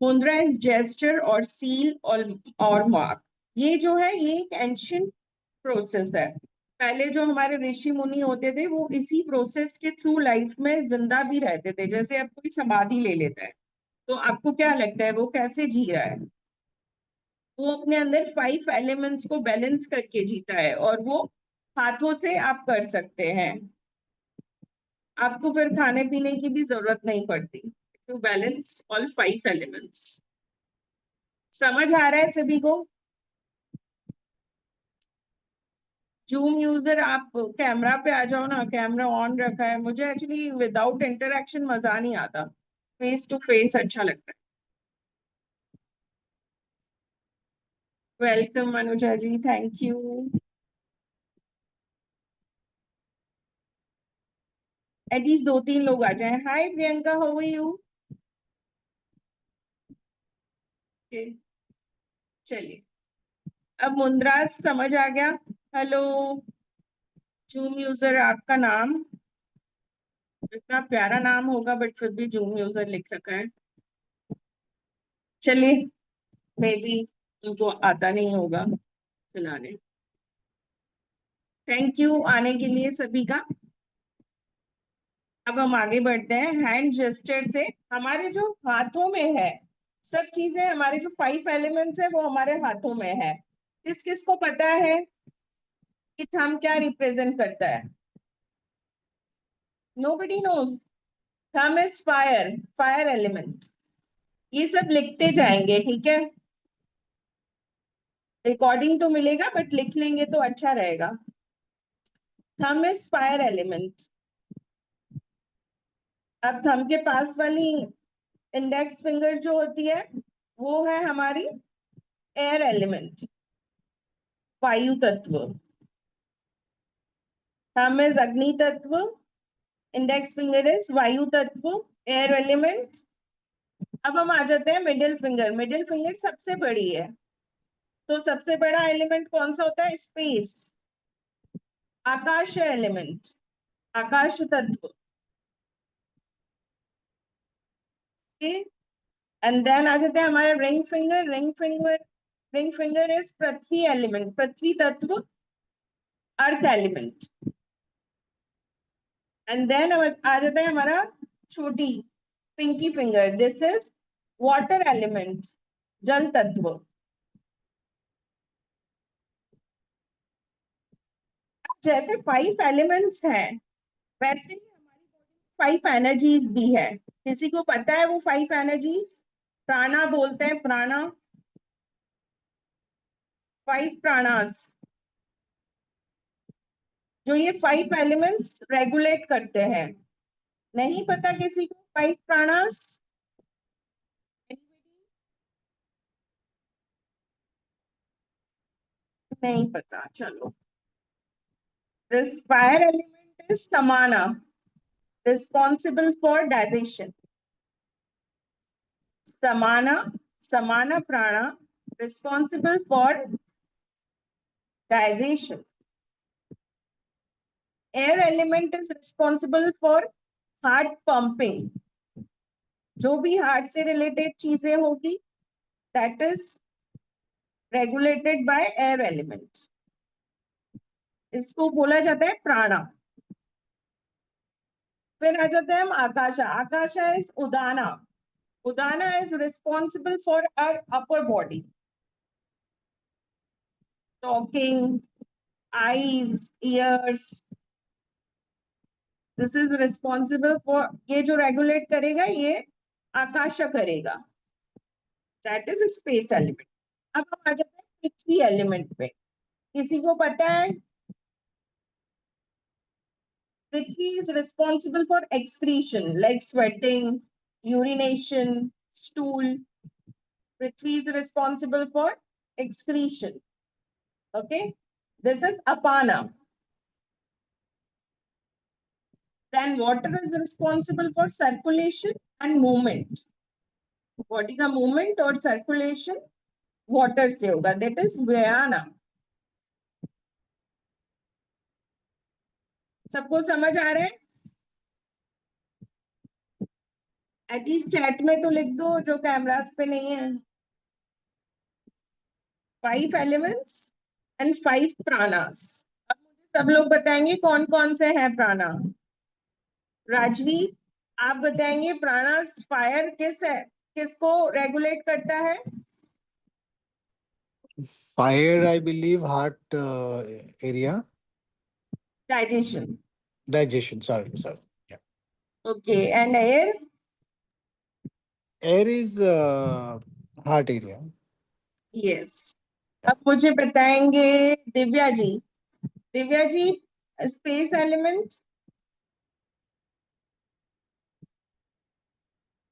मुद्रा is gesture और seal और मार्क। ये जो है ये एक एंशियंट प्रोसेस है। पहले जो हमारे ऋषि मुनि होते थे वो इसी प्रोसेस के थ्रू लाइफ में जिंदा भी रहते थे। जैसे अब कोई समाधि ले लेता है तो आपको क्या लगता है वो कैसे जी रहा है? वो अपने अंदर 5 एलिमेंट्स को बैलेंस करके जीता है, और वो हाथों से आप कर सकते हैं। आपको फिर खाने पीने की भी जरूरत नहीं पड़ती टू बैलेंस ऑल 5 एलिमेंट्स। समझ आ रहा है सभी को? जूम यूजर आप कैमरा पे आ जाओ ना, कैमरा ऑन रखा है। मुझे एक्चुअली विदाउट इंटरेक्शन मजा नहीं आता, फेस टू फेस अच्छा लगता है। Welcome Anuja ji, thank you. At least 2-3 लोग आ जाएं। Hi Priyanka, how are you? चलिए, अब मुद्रा समझ आ गया। हेलो जूम यूजर, आपका नाम इतना प्यारा नाम होगा बट फिर भी जूम यूजर लिख रखा है। चलिए, मे बी उनको आता नहीं होगा चलाने। थैंक यू आने के लिए सभी का। अब हम आगे बढ़ते हैं। हैंड जेस्चर से हमारे जो हाथों में है सब चीजें, हमारे जो 5 एलिमेंट्स है वो हमारे हाथों में है। किस किस को पता है कि थंब क्या रिप्रेजेंट करता है? Nobody knows. Thumb is fire, fire element. ये सब लिखते जाएंगे, ठीक है? रिकॉर्डिंग तो मिलेगा बट लिख लेंगे तो अच्छा रहेगा। Thumb is fire element. अब थंब के पास वाली इंडेक्स फिंगर जो होती है वो है हमारी एयर एलिमेंट, वायु तत्व। थंब इज अग्नि तत्व, इंडेक्स फिंगर इज वायु तत्व, एयर एलिमेंट। अब हम आ जाते हैं मिडिल फिंगर। मिडिल फिंगर सबसे बड़ी है, तो सबसे बड़ा एलिमेंट कौन सा होता है? स्पेस, आकाश एलिमेंट, आकाश तत्व। एंड देन आ जाते हैं हमारे ring finger. Ring finger is prithvi element, पृथ्वी तत्व, अर्थ एलिमेंट। एंड देन आ जाता है हमारा छोटी pinky finger, this is water element, जल तत्व। जैसे 5 एलिमेंट्स हैं वैसे ही हमारी बॉडी 5 एनर्जीज भी है। किसी को पता है वो 5 एनर्जीज? प्राणा बोलते हैं, प्राणा, 5 प्राणास, जो ये 5 एलिमेंट्स रेगुलेट करते हैं। नहीं पता किसी को 5 प्राणास? नहीं पता, चलो। दिस फायर एलिमेंट इज समाना, responsible for digestion. Samana, Samana prana, responsible for digestion. Air element is responsible for heart pumping. जो भी हार्ट से रिलेटेड चीजें होगी that is regulated by air element. इसको बोला जाता है प्राणा। फिर आ जाते हैं हम आकाशा। Akasha is udana. Udana is responsible for our upper body, talking, eyes, ears. This is responsible for, ये जो रेगुलेट करेगा ये आकाश करेगा, दैट इज स्पेस एलिमेंट। अब हम आ जाते हैं पृथ्वी एलिमेंट पे। किसी को पता है? Prithvi is responsible for excretion like sweating, urination, stool. Prithvi is responsible for excretion. Okay, this is apana. Then water is responsible for circulation and movement. Body का मूवमेंट और सर्कुलेशन वाटर से होगा, दैट इज व्यायाना। सबको समझ आ रहा है? एटलीस्ट चैट में तो लिख दो जो कैमरास पे नहीं है। 5 एलिमेंट्स एंड 5 प्राणास। अब मुझे सब लोग बताएंगे कौन कौन से हैं प्राणा। राजवी, आप बताएंगे प्राणास फायर किस है, किसको रेगुलेट करता है? Fire, I believe, heart area. Digestion. Digestion, sorry. Yeah. Okay, and air? Air is heart area. Yes. अब मुझे बताएंगे दिव्या जी। दिव्या जी, स्पेस एलिमेंट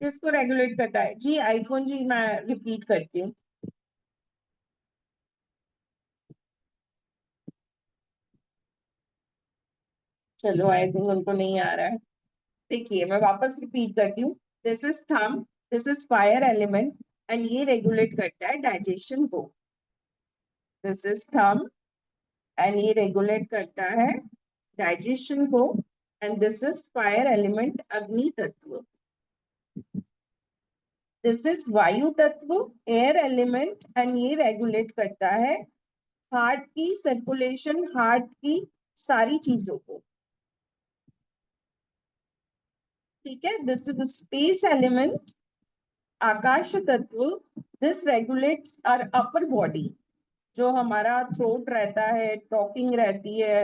किसको रेगुलेट करता है? जी आईफोन जी, मैं रिपीट करती हूँ। चलो, आई थिंक उनको नहीं आ रहा है। देखिए मैं वापस रिपीट करती हूँ। This is thumb, this is fire element, and ये रेगुलेट करता है डाइजेशन को। दिस इज थंब एंड ये रेगुलेट करता है डाइजेशन को, and this is fire element, अग्नि तत्व। दिस इज वायु तत्व, एयर एलिमेंट, एंड ये रेगुलेट करता है हार्ट की सर्कुलेशन, हार्ट की सारी चीजों को। ठीक है, दिस इज स्पेस एलिमेंट, आकाश तत्व। This regulates our upper body, जो हमारा थ्रोट रहता है, टॉकिंग रहती है,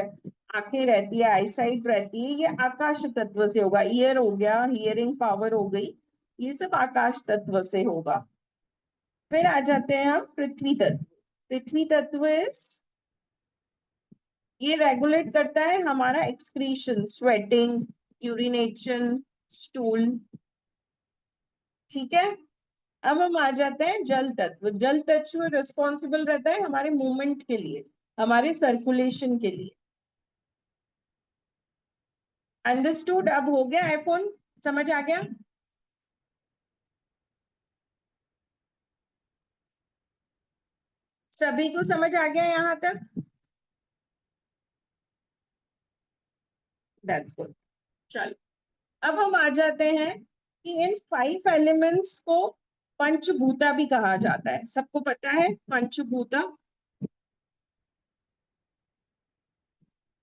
आंखें रहती है, आईसाइट रहती है, ये आकाश तत्व से होगा। ईयर हो गया, हियरिंग पावर हो गई, ये सब आकाश तत्व से होगा। फिर आ जाते हैं हम पृथ्वी तत्व। पृथ्वी तत्व इज, ये रेगुलेट करता है हमारा एक्सक्रीशन, स्वेटिंग, यूरिनेशन, स्टूल। ठीक है, अब हम आ जाते हैं जल तत्व। जल तत्व रिस्पॉन्सिबल रहता है हमारे मूवमेंट के लिए, हमारे सर्कुलेशन के लिए। अंडरस्टूड? अब हो गया आईफोन, समझ आ गया? सभी को समझ आ गया यहां तक? That's good. चलो, अब हम आ जाते हैं कि इन 5 एलिमेंट्स को पंचभूता भी कहा जाता है। सबको पता है पंचभूता?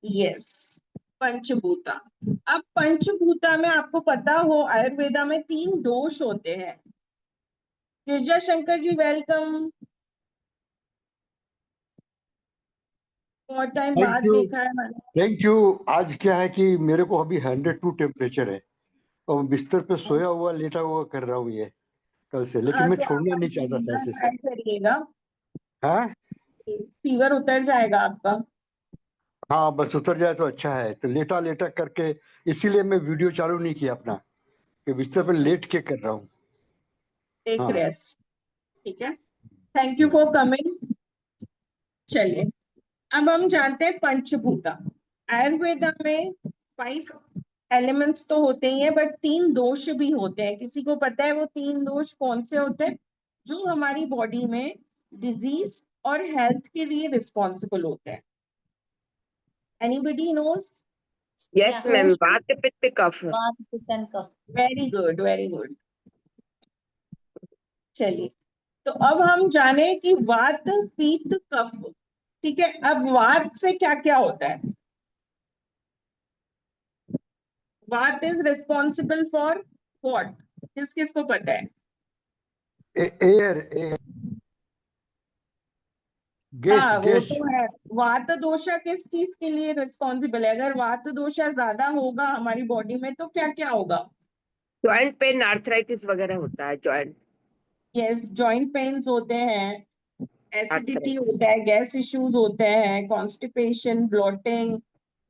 यस, पंचभूता। अब पंचभूता में आपको पता हो आयुर्वेदा में 3 दोष होते हैं। गिरजा शंकर जी, वेलकम। बहुत टाइम थैंक बाद यू। देखा है मैंने। Thank you. आज क्या है कि मेरे को अभी 102 टेम्परेचर है और बिस्तर पे सोया हुआ लेटा हुआ कर रहा हूँ ये कल से, लेकिन मैं तो छोड़ना आप नहीं चाहता था ऐसे ट्राई सब। करिएगा, हाँ फीवर उतर जाएगा आपका। हाँ, बस उतर जाए तो अच्छा है। तो लेटा लेटा करके, इसीलिए मैं वीडियो चालू नहीं किया अपना, कि बिस्तर पे लेट के कर रहा हूँ। टेक हाँ। रेस्ट। ठीक है, थैंक यू फॉर कमिंग। चलिए, अब हम जानते हैं पंचभूता। आयुर्वेदा में 5 एलिमेंट्स तो होते ही हैं, बट 3 दोष भी होते हैं। किसी को पता है वो 3 दोष कौन से होते हैं जो हमारी बॉडी में डिजीज और हेल्थ के लिए रिस्पॉन्सिबल होते हैं? Anybody knows? Yes ma'am, vata pitta kapha. Very good, very good. चलिए, तो अब हम जाने कि वात, पित्त, कफ। ठीक है, अब वात से क्या क्या होता है? वात इज रिस्पॉन्सिबल फॉर व्हाट? किस किस को पता है? एयर एयर, गैस हाँ, वो गैस। तो है। वात दोषा किस चीज के लिए रिस्पॉन्सिबल है? अगर वात दोषा ज्यादा होगा हमारी बॉडी में तो क्या क्या होगा? जॉइंट पेन, आर्थराइटिस वगैरह होता है। जॉइंट यस, जॉइंट पेन्स होते हैं, एसिडिटी आर्थराइटिस। होता है, गैस इश्यूज होते हैं, कॉन्स्टिपेशन, ब्लोटिंग,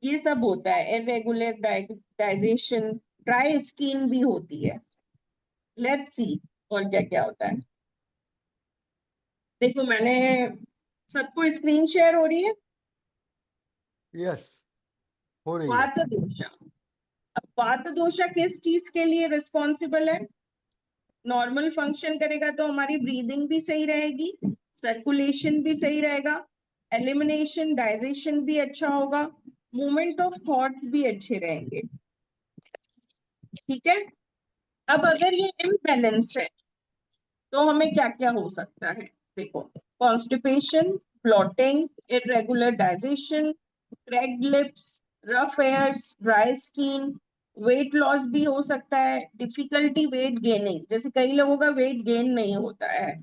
ये सब होता है। इरेगुलर डाइजेशन, ड्राई स्किन भी होती है। लेट्स सी और क्या क्या होता है। देखो, मैंने सबको स्क्रीन शेयर हो रही है। यस, हो रही है। वात दोषा। अब वात दोषा किस चीज के लिए रिस्पॉन्सिबल है? नॉर्मल फंक्शन करेगा तो हमारी ब्रीदिंग भी सही रहेगी, सर्कुलेशन भी सही रहेगा, एलिमिनेशन, डाइजेशन भी अच्छा होगा, मूवमेंट ऑफ थॉट्स भी अच्छे रहेंगे। ठीक है, अब अगर ये इम्बैलेंस है तो हमें क्या क्या हो सकता है? देखो, constipation, blotting, irregular digestion, cracked lips, rough hairs, dry skin, weight loss भी हो सकता है, डिफिकल्टी वेट गेनिंग, जैसे कई लोगों का वेट गेन नहीं होता है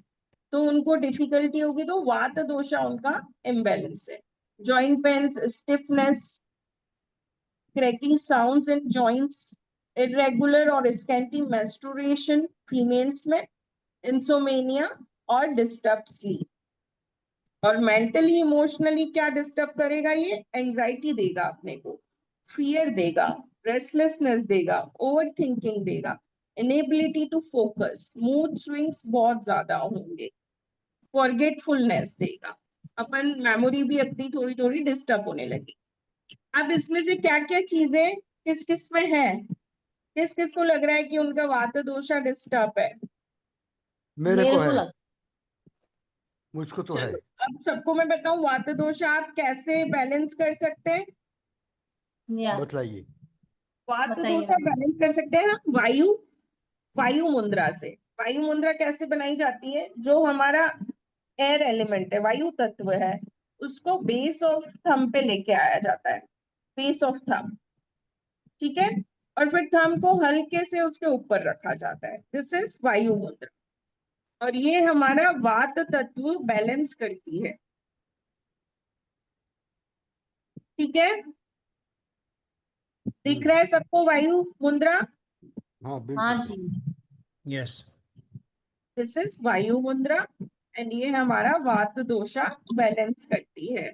तो उनको डिफिकल्टी होगी, तो वात दोषा उनका इम्बैलेंस है। Joint pains, stiffness, cracking sounds इन जॉइंट्स, इरेगुलर और स्कैंटी मेंस्ट्रुएशन फीमेल्स में, इंसोमेनिया और डिस्टर्ब स्लीप। और मेंटली इमोशनली क्या डिस्टर्ब करेगा? ये एंजाइटी देगा अपने को, फियर देगा, रेस्टलेसनेस देगा, ओवर थिंकिंग देगा, inability to focus, mood swings बहुत ज्यादा होंगे, फॉरगेटफुलनेस देगा, अपन मेमोरी भी अपनी थोड़ी थोड़ी डिस्टर्ब होने लगी। अब इसमें से क्या क्या चीजें किस किस में है? किस किस को लग रहा है कि उनका वात दोषा डिस्टर्ब है? मेरे को मेरे को है, लग मुझको तो है। चलो, अब सबको मैं बताऊं वात दोष आप कैसे बैलेंस कर सकते हैं? या बतलाइए। वात बताइए दोष आप बैलेंस कर सकते हैं हम वायु मुद्रा से। वायु मुद्रा कैसे बनाई जाती है? जो हमारा एयर एलिमेंट है, वायु तत्व है, उसको बेस ऑफ थंब पे लेके आया जाता है, बेस ऑफ थंब, ठीक है, और फिर थंब को हल्के से उसके ऊपर रखा जाता है, दिस इज वायु मुद्रा। और ये हमारा वात तत्व बैलेंस करती है, ठीक है? दिख रहा है सबको वायु मुद्रा? हाँ हाँ बिल्कुल जी। सही। Yes. दिस इज वायु मुद्रा एंड ये हमारा वात दोषा बैलेंस करती है।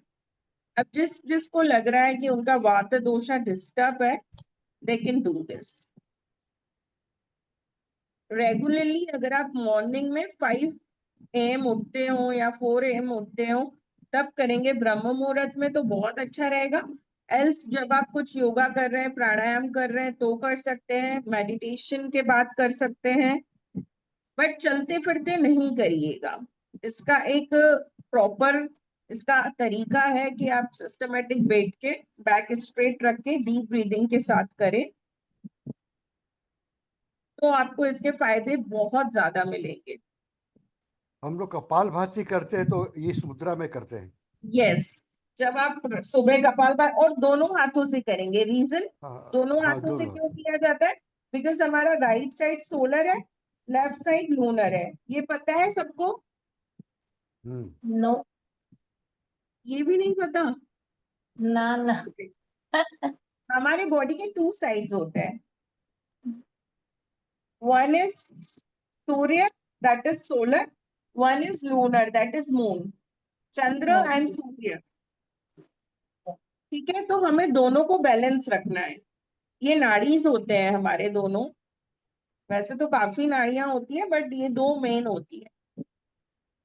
अब जिसको लग रहा है कि उनका वात दोषा डिस्टर्ब है, they can do this regularly. अगर आप मॉर्निंग में 5 AM उठते हो या 4 AM उठते हो तब करेंगे, ब्रह्म मुहूर्त में तो बहुत अच्छा रहेगा। एल्स जब आप कुछ योगा कर रहे हैं, प्राणायाम कर रहे हैं तो कर सकते हैं, मेडिटेशन के बाद कर सकते हैं, बट चलते फिरते नहीं करिएगा। इसका एक प्रॉपर इसका तरीका है कि आप सिस्टमेटिक बैठ के, बैक स्ट्रेट रख के डीप ब्रीदिंग के साथ करें तो आपको इसके फायदे बहुत ज्यादा मिलेंगे। हम लोग कपालभाति करते हैं तो इस मुद्रा में करते हैं। यस, जब आप सुबह कपालभाति और दोनों हाथों से करेंगे, रीजन हाँ दोनों हाँ, हाथों से दोनों क्यों होते हैं। किया जाता है? बिकॉज हमारा राइट साइड सोलर है, लेफ्ट साइड लूनर है, ये पता है सबको? नो। ये भी नहीं पता? ना ना। हमारे बॉडी के 2 साइड्स होते हैं, one is surya that is solar, one is lunar that is moon, chandra and surya, ठीक है? तो हमें दोनों को बैलेंस रखना है। ये नाड़ीज होते हैं हमारे दोनों, वैसे तो काफी नाड़ियां होती है बट ये 2 मेन होती है,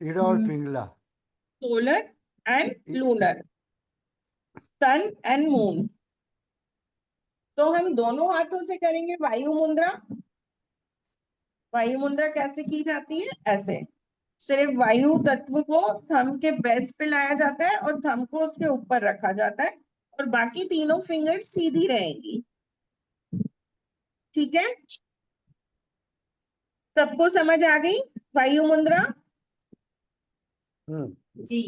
ईड़ा और Pingala. Solar and lunar, sun and moon. तो हम दोनों हाथों से करेंगे वायु मुद्रा। वायु मुद्रा कैसे की जाती है? ऐसे, सिर्फ वायु तत्व को थंब के बेस पे लाया जाता है और थंब को उसके ऊपर रखा जाता है और बाकी तीनों फिंगर्स सीधी रहेंगी, ठीक है? सबको समझ आ गई वायु मुद्रा? जी।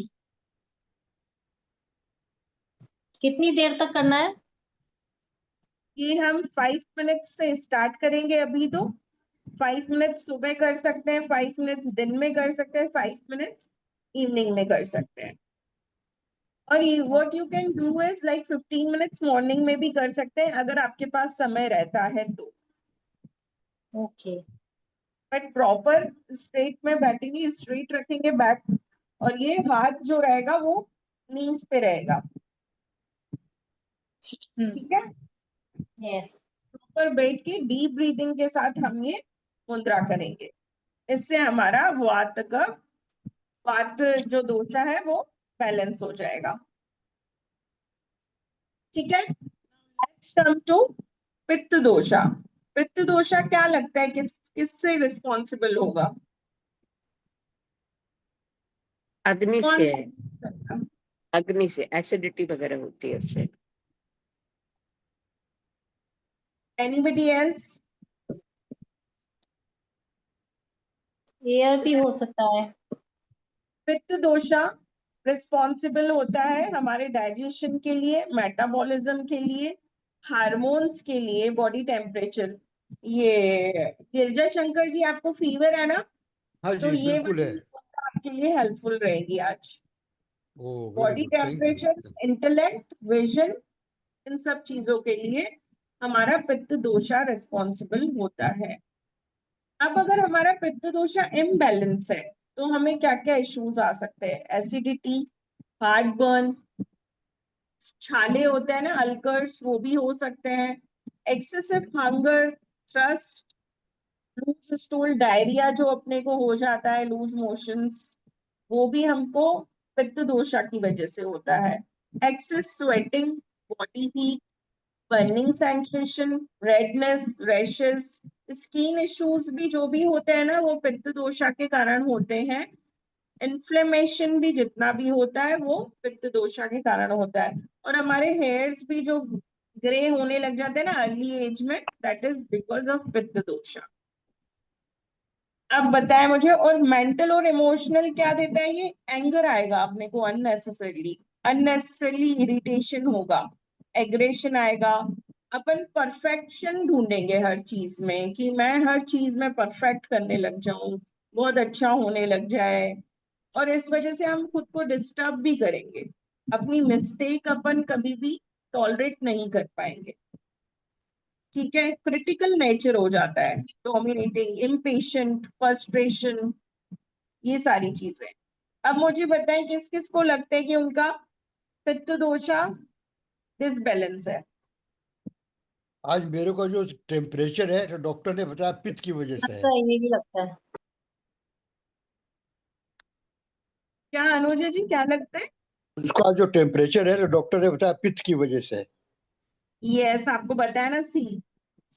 कितनी देर तक करना है? ये हम 5 मिनट्स से स्टार्ट करेंगे अभी तो। 5 मिनट्स सुबह कर सकते हैं, 5 मिनट्स दिन में कर सकते हैं, 5 मिनट्स इवनिंग में कर सकते हैं। और what you can do is like 15 minutes morning में भी कर सकते हैं अगर आपके पास समय रहता है तो। ओके। बट प्रॉपर स्ट्रेट में बैठेंगे, स्ट्रेट रखेंगे बैक, और ये हाथ जो रहेगा वो नीज पे रहेगा, ठीक है? यस। ऊपर बैठ के डीप ब्रीदिंग के साथ हम ये मुद्रा करेंगे, इससे हमारा वात जो दोषा है वो बैलेंस हो जाएगा, ठीक है? नेक्स्ट कम टू पित्त दोषा। पित्त दोषा क्या लगता है किससे रिस्पॉन्सिबल होगा? अग्नि कौन? से है, अग्नि से एसिडिटी वगैरह होती है उससे। Anybody else? एयर भी हो सकता है। पित्त दोषा रिस्पॉन्सिबल होता है हमारे डाइजेशन के लिए, मेटाबॉलिज्म के लिए, हार्मोन्स के लिए, बॉडी टेम्परेचर। ये गिरजा शंकर जी, आपको फीवर है ना, हाँ तो जी, ये बिल्कुल है। वाली आपके लिए हेल्पफुल रहेगी आज। Oh, very body good, thank you. Temperature, intellect, vision, इन सब चीजों के लिए हमारा पित्त दोषा रिस्पॉन्सिबल होता है। अब अगर हमारा पित्त दोषा इम्बैलेंस है तो हमें क्या क्या इश्यूज आ सकते हैं? एसिडिटी, हार्ट बर्न, छाले होते हैं ना, अल्कर्स, वो भी हो सकते हैं। Excessive hunger, thirst, loose stool, diarrhoea जो अपने को हो जाता है, लूज मोशंस, वो भी हमको पित्त दोषा की वजह से होता है। Excess sweating, body heat, burning sensation, redness, rashes, skin issues भी जो भी होते हैं ना, वो पित्त दोषा के कारण होते हैं। इन्फ्लेमेशन भी जितना भी होता है वो पित्त दोषा के कारण होता है। और हमारे हेयर्स भी जो ग्रे होने लग जाते हैं ना अर्ली एज में, दैट इज बिकॉज ऑफ पित्त दोषा। अब बताएं मुझे, और मेंटल और इमोशनल क्या देता है ये? एंगर आएगा अपने को, अननेसेसरली इरिटेशन होगा, एग्रेशन आएगा। अपन परफेक्शन ढूंढेंगे हर चीज में, कि मैं हर चीज में परफेक्ट करने लग जाऊं, बहुत अच्छा होने लग जाए, और इस वजह से हम खुद को डिस्टर्ब भी करेंगे। अपनी मिस्टेक अपन कभी भी टॉलरेट नहीं कर पाएंगे। ठीक है, क्रिटिकल नेचर हो जाता है, डोमिनेटिंग, इम्पेशेंट, फ्रस्ट्रेशन, ये सारी चीजें। अब मुझे बताएं किस किस को लगता है कि उनका पित्त दोषा डिसबैलेंस है? आज मेरे को जो टेम्परेचर है तो डॉक्टर ने बताया पित्त की वजह से लगता है। है, ये भी लगता है। क्या अनुजा जी, क्या लगता है? उसको आज जो टेम्परेचर है तो डॉक्टर ने बताया पित्त की वजह से है। यस, आपको बताया ना, सी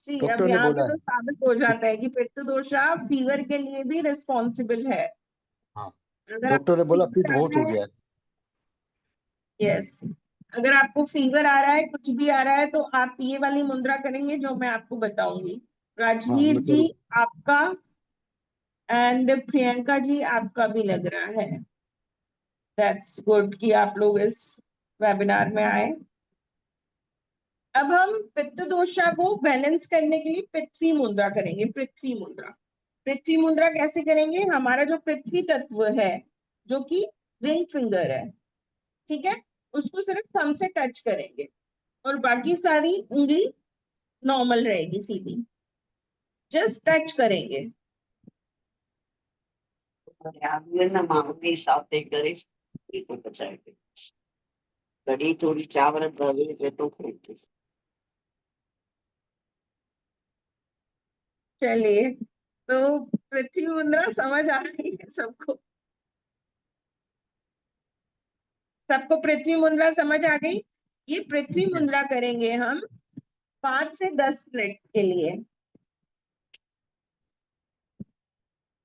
अब डॉक्टर ने यहाँ से बोला तो है। साबित हो जाता है कि पित्त दोषा फीवर के लिए भी रिस्पॉन्सिबल है। हाँ, अगर डॉक्टर आपको ने बोला पित्त फीवर आ बहुत रहा हो है, गया है। यस, अगर आपको फीवर आ रहा है, कुछ भी आ रहा है, तो आप ये वाली मुद्रा करेंगे जो मैं आपको बताऊंगी। हाँ, राजवीर मैं जी करूँ। आपका, एंड प्रियंका जी आपका भी लग रहा है। दैट्स गुड कि आप लोग इस वेबिनार में आए। अब हम पित्त दोषा को बैलेंस करने के लिए पृथ्वी मुद्रा करेंगे। पृथ्वी मुद्रा, पृथ्वी मुद्रा कैसे करेंगे? हमारा जो पृथ्वी तत्व है, जो कि रिंग फिंगर है, ठीक है, उसको सिर्फ थंब से टच करेंगे और बाकी सारी उंगली नॉर्मल रहेगी, सीधी, जस्ट टच करेंगे। ना मांगे साथे करे तो बचाए कड़ी थोड़ी चावल रवे तो खाते। चलिए, तो पृथ्वी मुद्रा समझ आ रही है सबको? सबको पृथ्वी मुद्रा समझ आ गई? ये पृथ्वी मुद्रा करेंगे हम 5 से 10 मिनट के लिए।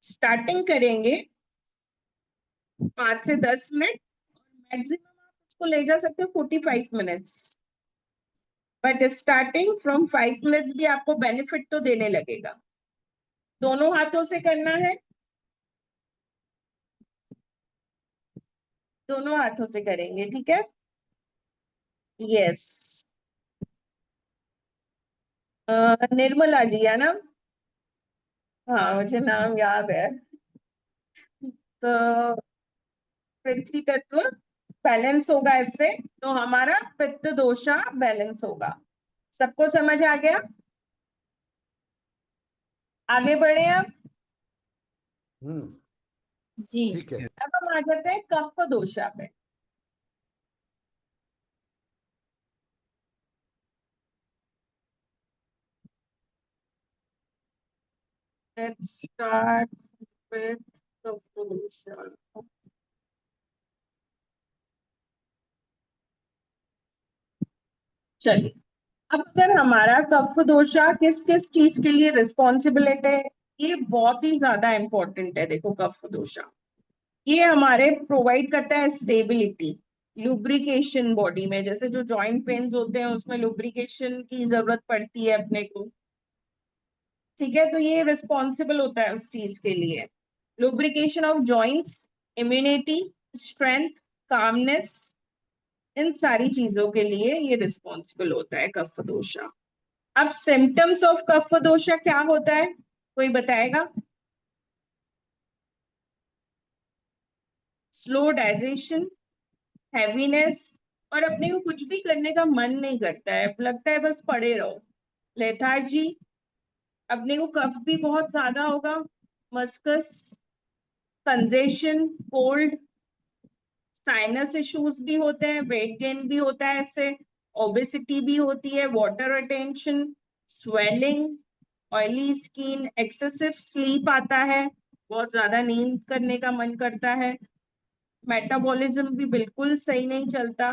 स्टार्टिंग करेंगे 5 से 10 मिनट, मैक्सिमम आप इसको ले जा सकते हो 45 minutes, but starting from 5 minutes भी आपको बेनिफिट तो देने लगेगा। दोनों हाथों से करना है, दोनों हाथों से करेंगे, ठीक है? यस, निर्मला जी है ना? हाँ, मुझे नाम याद है। तो पृथ्वी तत्व बैलेंस होगा इससे, तो हमारा पित्त दोषा बैलेंस होगा। सबको समझ आ गया? आगे बढ़े अब। जी। ठीक है। अब हम आ जाते हैं कफ दोषा पे। Let's start with कफ दोषा। चलिए, अब अगर हमारा कफ दोषा किस किस चीज के लिए रिस्पॉन्सिबिलिटी है, ये बहुत ही ज्यादा इंपॉर्टेंट है। देखो, कफ दोषा ये हमारे प्रोवाइड करता है स्टेबिलिटी, लुब्रिकेशन बॉडी में। जैसे जो जॉइंट पेन्स होते हैं उसमें लुब्रिकेशन की जरूरत पड़ती है अपने को, ठीक है, तो ये रिस्पॉन्सिबल होता है उस चीज के लिए। Lubrication of joints, immunity, strength, calmness, इन सारी चीजों के लिए ये रिस्पॉन्सिबल होता है कफ दोषा। अब सिम्टम्स ऑफ कफ दोषा क्या होता है, कोई बताएगा? स्लो डाइजेशन, हैवीनेस, और अपने को कुछ भी करने का मन नहीं करता है, लगता है बस पड़े रहो। लेथार्जी, अपने को कफ भी बहुत ज्यादा होगा। मस्कस, कंजेशन, कोल्ड, साइनस इश्यूज भी होते हैं, वेट गेन भी होता है इससे, ओबेसिटी भी होती है, water retention, swelling, oily skin, excessive sleep आता है, बहुत ज्यादा नींद करने का मन करता है, मेटाबॉलिज्म भी बिल्कुल सही नहीं चलता,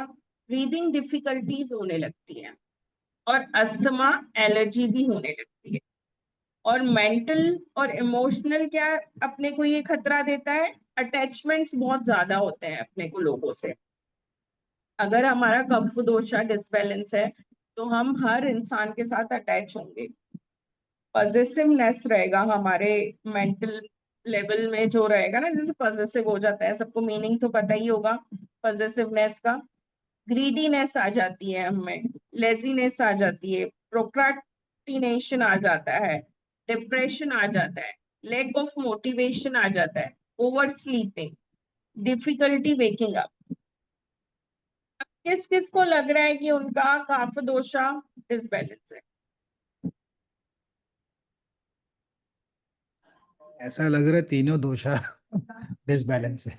ब्रीदिंग डिफिकल्टीज होने लगती है, और अस्थमा, एलर्जी भी होने लगती है। और मेंटल और इमोशनल क्या अपने को ये खतरा देता है, अटैचमेंट्स बहुत ज्यादा होते हैं अपने को लोगों से। अगर हमारा कफ दोषा डिसबैलेंस है तो हम हर इंसान के साथ अटैच होंगे, पॉजिटिवनेस रहेगा हमारे मेंटल लेवल में, जो रहेगा ना, जैसे पॉजिटिव हो जाता है, सबको मीनिंग तो पता ही होगा पॉजिटिवनेस का। ग्रीडीनेस आ जाती है हमें, लेजीनेस आ जाती है, प्रोक्रास्टिनेशन आ जाता है, डिप्रेशन आ जाता है, लैक ऑफ मोटिवेशन आ जाता है, over sleeping, difficulty waking up. किस किस को लग रहा है कि उनका कफ दोषा डिसबैलेंस है? ऐसा लग रहा है तीनों दोषा डिसबैलेंस है।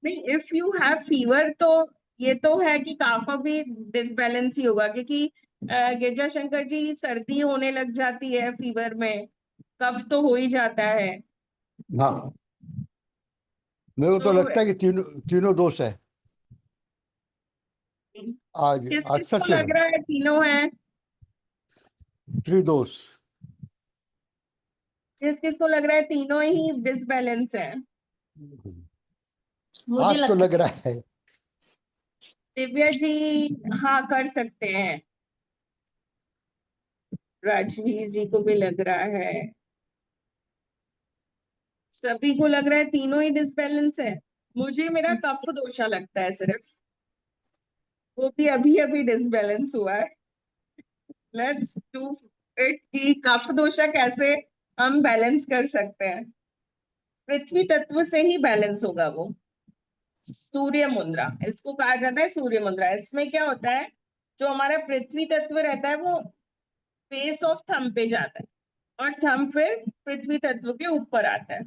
नहीं, इफ यू हैव फीवर तो ये तो है कि काफा भी डिसबैलेंस ही होगा, क्योंकि गिरजा शंकर जी, सर्दी होने लग जाती है फीवर में, कफ तो हो ही जाता है। हाँ, मेरे को तो तो लगता है कि तीनों तीनों दोष है। आज किस आज किस को सच में लग रहा है तीनों है? त्रिदोष। किस किस को लग रहा है तीनों ही डिसबैलेंस है? मुझे हाथ तो लगता लग रहा है। दिव्या जी हाँ कर सकते हैं, राजवीर जी को भी लग रहा है, सभी को लग रहा है तीनों ही डिसबैलेंस है। मुझे मेरा कफ दोषा लगता है सिर्फ, वो भी अभी अभी डिसबैलेंस हुआ है। लेट्स डू इट कि कफ दोषा कैसे हम बैलेंस कर सकते हैं। पृथ्वी तत्व से ही बैलेंस होगा वो। सूर्य मुद्रा इसको कहा जाता है, सूर्य मुद्रा। इसमें क्या होता है, जो हमारा पृथ्वी तत्व रहता है वो बेस ऑफ थंब पे जाता है, और थंब फिर पृथ्वी तत्व के ऊपर आता है।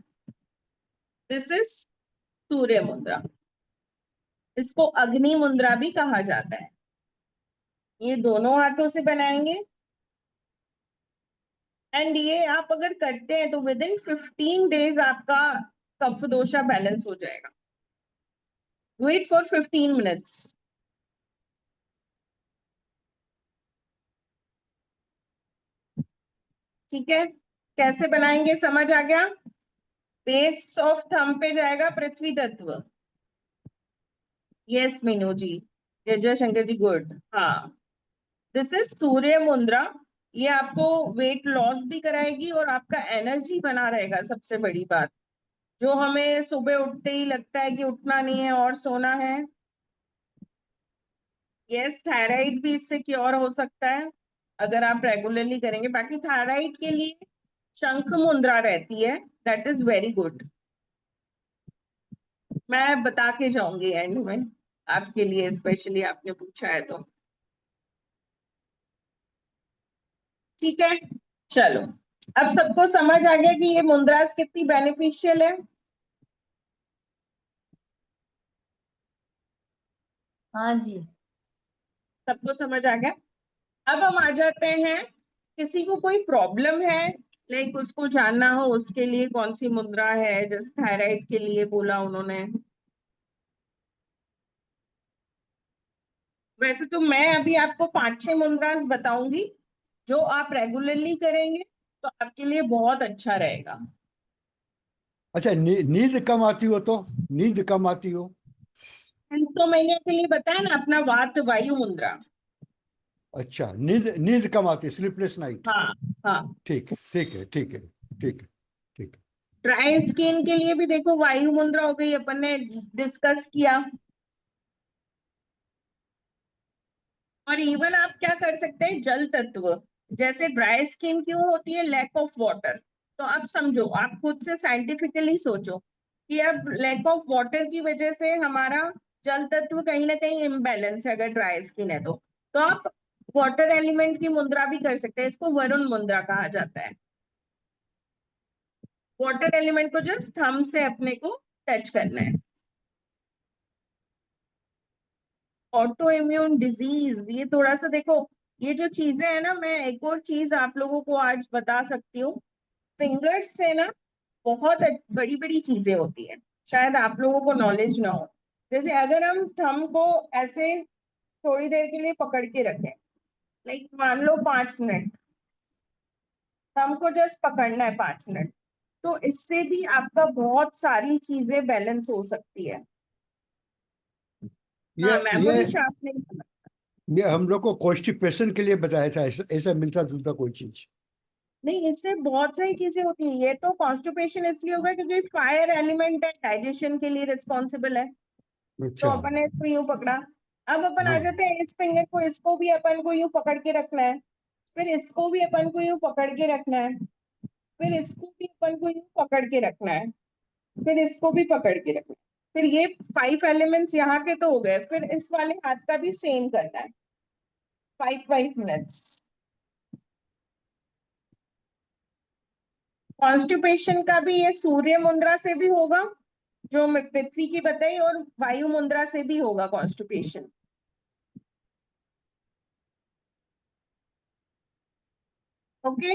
दिस इज सूर्य मुद्रा। इसको अग्नि मुद्रा भी कहा जाता है। ये दोनों हाथों से बनाएंगे, एंड ये आप अगर करते हैं तो विद इन 15 डेज आपका कफ दोषा बैलेंस हो जाएगा। Wait for 15 minutes. ठीक है, कैसे बनाएंगे समझ आ गया? बेस ऑफ थंब पे जाएगा पृथ्वी तत्व। यस मीनू जी, जय शंकर जी, गुड। हाँ, दिस इज सूर्य मुद्रा। ये आपको वेट लॉस भी कराएगी और आपका एनर्जी बना रहेगा। सबसे बड़ी बात, जो हमें सुबह उठते ही लगता है कि उठना नहीं है और सोना है, यस, थायराइड भी इससे क्योर हो सकता है अगर आप रेगुलरली करेंगे। बाकी थायराइड के लिए शंख मुद्रा रहती है, दैट इज वेरी गुड। मैं बता के जाऊंगी एंड में आपके लिए, स्पेशली आपने पूछा है तो। ठीक है, चलो, अब सबको समझ आ गया कि ये मुद्रास कितनी बेनिफिशियल है। हाँ जी। सबको समझ आ गया। अब हम आ जाते हैं, किसी को कोई प्रॉब्लम है, लाइक उसको जानना हो उसके लिए कौन सी मुद्रा है, जैसे थायराइड के लिए बोला उन्होंने। वैसे तो मैं अभी आपको 5-6 मुद्रास बताऊंगी, जो आप रेगुलरली करेंगे तो आपके लिए बहुत अच्छा रहेगा। अच्छा, नींद कम आती हो तो, नींद कम आती हो? तो मैंने के लिए बताया ना अपना वात वायु मुद्रा। अच्छा, नींद नींद कम आती है, स्लीपलेस नाइट। हाँ हाँ। ठीक है, ठीक है, ठीक है, ठीक है, ठीक है। ड्राई स्किन के लिए भी देखो वायु मुद्रा हो गई, अपन ने डिस्कस किया। और इवन आप क्या कर सकते हैं, जल तत्व, जैसे ड्राई स्किन क्यों होती है, लैक ऑफ वाटर। तो आप समझो, आप खुद से साइंटिफिकली सोचो कि अब लैक ऑफ वाटर की वजह से हमारा जल तत्व कहीं ना कहीं इम्बैलेंस है, अगर ड्राई स्किन है तो आप वाटर एलिमेंट की मुद्रा भी कर सकते हैं, इसको वरुण मुद्रा कहा जाता है। वाटर एलिमेंट को जस्ट थंब से अपने को टच करना है। ऑटो इम्यून डिजीज, ये थोड़ा सा देखो, ये जो चीजें है ना, मैं एक और चीज आप लोगों को आज बता सकती हूँ। फिंगर्स से ना बहुत बड़ी बड़ी चीजें होती है, शायद आप लोगों को नॉलेज ना हो। जैसे अगर हम थंब को ऐसे थोड़ी देर के लिए पकड़ के रखें, लाइक मान लो 5 मिनट, थंब को जस्ट पकड़ना है 5 मिनट, तो इससे भी आपका बहुत सारी चीजें बैलेंस हो सकती है। हाँ, मेमोरी शार्प नहीं। ये हम लोग को कॉन्स्टिपेशन के लिए बताया था, ऐसा मिलता जुलता कोई चीज। नहीं, इससे बहुत सारी चीजें होती है। ये तो कॉन्स्टिपेशन इसलिए होगा क्योंकि फायर एलिमेंट है, डाइजेशन के लिए रिस्पॉन्सिबल है, तो अच्छा। अपन ने इसको यूं पकड़ा। अब अपन आ हाँ। जाते हैं इस फिंगर को, इसको भी अपन को यूं पकड़ के रखना है, फिर इसको भी अपन को यूं पकड़ के रखना है, फिर इसको भी अपन को यूं पकड़ के रखना है, फिर इसको भी पकड़ के रखना है। फिर ये 5 एलिमेंट्स यहाँ के तो हो गए, फिर इस वाले हाथ का भी सेम करना है, 5 5 मिनट्स। कॉन्स्टिपेशन का भी ये सूर्य मुद्रा से भी होगा, जो मैं पृथ्वी की बताई, और वायु मुद्रा से भी होगा कॉन्स्टिपेशन। ओके।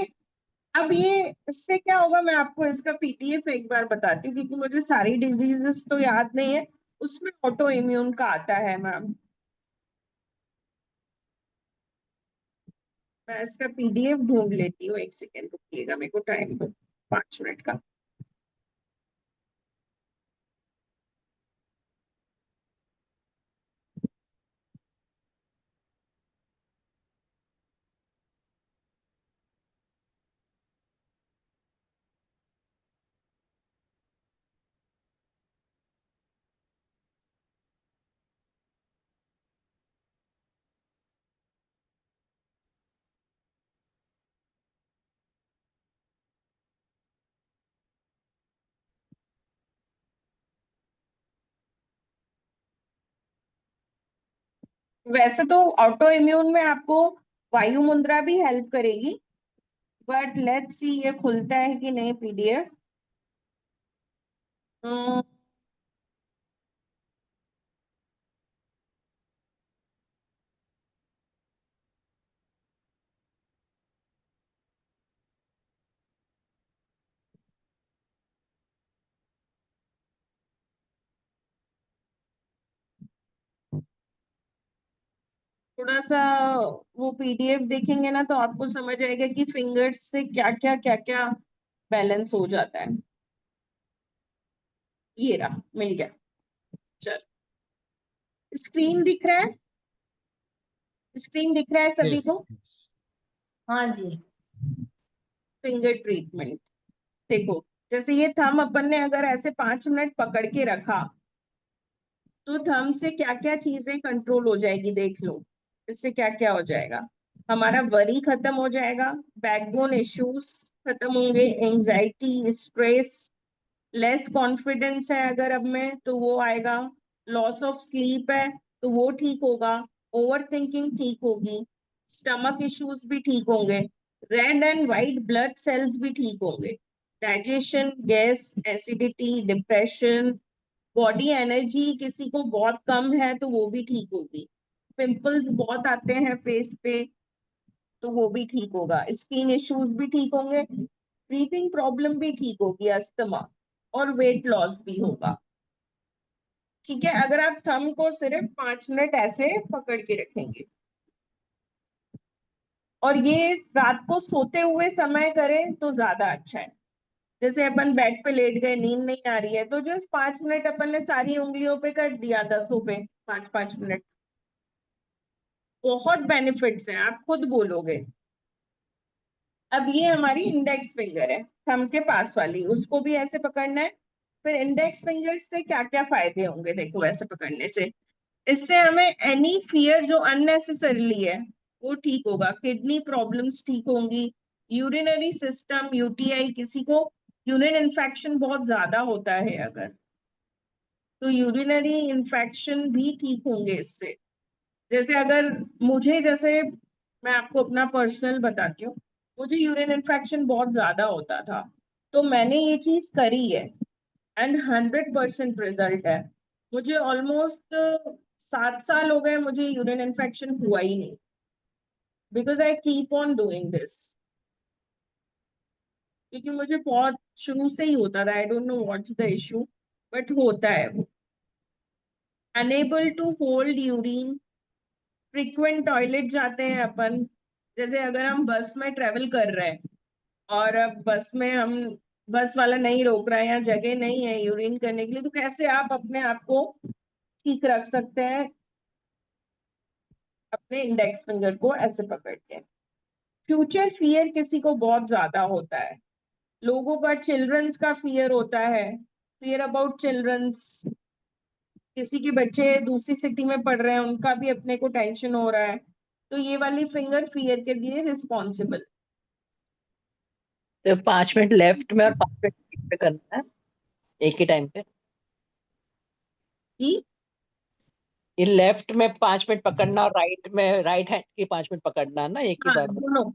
अब ये इससे क्या होगा, मैं आपको इसका पीटीएफ एक बार बताती हूँ, क्योंकि मुझे सारी डिजीजेस तो याद नहीं है, उसमें ऑटो इम्यून का आता है मैम। मैं इसका पीडीएफ ढूंढ लेती हूँ, एक सेकेंड रुकिएगा, मेरे को टाइम दो 5 मिनट का। वैसे तो ऑटो इम्यून में आपको वायु मुद्रा भी हेल्प करेगी, बट लेट्स सी ये खुलता है कि नहीं पीडीएफ। थोड़ा सा वो पीडीएफ देखेंगे ना, तो आपको समझ आएगा कि फिंगर्स से क्या क्या क्या क्या बैलेंस हो जाता है। ये रहा, मिल गया। चल, स्क्रीन दिख रहा है, स्क्रीन दिख रहा है सभी Yes, को। yes. हाँ जी। फिंगर ट्रीटमेंट देखो, जैसे ये थंब अपन ने अगर ऐसे 5 मिनट पकड़ के रखा, तो थंब से क्या क्या चीजें कंट्रोल हो जाएगी, देख लो। इससे क्या क्या हो जाएगा, हमारा वरी खत्म हो जाएगा, बैकबोन इश्यूज खत्म होंगे, एंजाइटी, स्ट्रेस, लेस कॉन्फिडेंस है अगर अब में तो वो आएगा, लॉस ऑफ स्लीप है तो वो ठीक होगा, ओवर थिंकिंग ठीक होगी, स्टमक इश्यूज भी ठीक होंगे, red and white blood cells भी ठीक होंगे, digestion, gas, acidity, depression, body energy किसी को बहुत कम है तो वो भी ठीक होगी, पिंपल्स बहुत आते हैं फेस पे तो वो भी ठीक होगा, स्किन इश्यूज भी ठीक होंगे, ब्रीथिंग प्रॉब्लम भी ठीक होगी, अस्थमा, और वेट लॉस भी होगा। ठीक है, अगर आप थंब को सिर्फ 5 मिनट ऐसे पकड़ के रखेंगे, और ये रात को सोते हुए समय करें तो ज्यादा अच्छा है। जैसे अपन बेड पे लेट गए, नींद नहीं आ रही है, तो जस्ट 5 मिनट अपन ने सारी उंगलियों पे कर दिया, 10 पे 5 5 मिनट, बहुत बेनिफिट्स हैं, आप खुद बोलोगे। अब ये हमारी इंडेक्स फिंगर है, थंब के पास वाली, उसको भी ऐसे पकड़ना है। फिर इंडेक्स फिंगर से क्या क्या फायदे होंगे, देखो ऐसे पकड़ने से, इससे हमें एनी फियर जो अननेसेसरली है वो ठीक होगा, किडनी प्रॉब्लम्स ठीक होंगी, यूरिनरी सिस्टम, यूटीआई, किसी को यूरिन इन्फेक्शन बहुत ज्यादा होता है अगर, तो यूरिनरी इन्फेक्शन भी ठीक होंगे इससे। जैसे अगर मुझे, जैसे मैं आपको अपना पर्सनल बताती हूँ, मुझे यूरिन इन्फेक्शन बहुत ज्यादा होता था, तो मैंने ये चीज करी है एंड 100% रिजल्ट है। मुझे ऑलमोस्ट 7 साल हो गए, मुझे यूरिन इन्फेक्शन हुआ ही नहीं, because I keep on doing this, क्योंकि मुझे बहुत शुरू से ही होता था, I don't know what's the issue, but होता है वो। Unable to hold urine, frequent toilet जाते हैं अपन, जैसे अगर हम बस में ट्रेवल कर रहे हैं और अब बस में हम, बस वाला नहीं रोक रहा है या जगह नहीं है यूरिन करने के लिए, तो कैसे आप अपने आप को ठीक रख सकते हैं, अपने इंडेक्स फिंगर को ऐसे पकड़ के। फ्यूचर फियर किसी को बहुत ज्यादा होता है, लोगों का चिल्ड्रंस का फियर होता है, फियर अबाउट चिल्ड्रंस, किसी के बच्चे दूसरी सिटी में पढ़ रहे हैं उनका भी अपने को टेंशन हो रहा है, तो ये वाली फिंगर फियर के लिए रिस्पॉन्सिबल। तो 5 मिनट लेफ्ट में और 5 मिनट राइट में करना है एक ही टाइम पे। जी, ये लेफ्ट में 5 मिनट पकड़ना और राइट में, राइट हैंड की 5 मिनट पकड़ना है ना एक ही हाँ बार में। दोनों,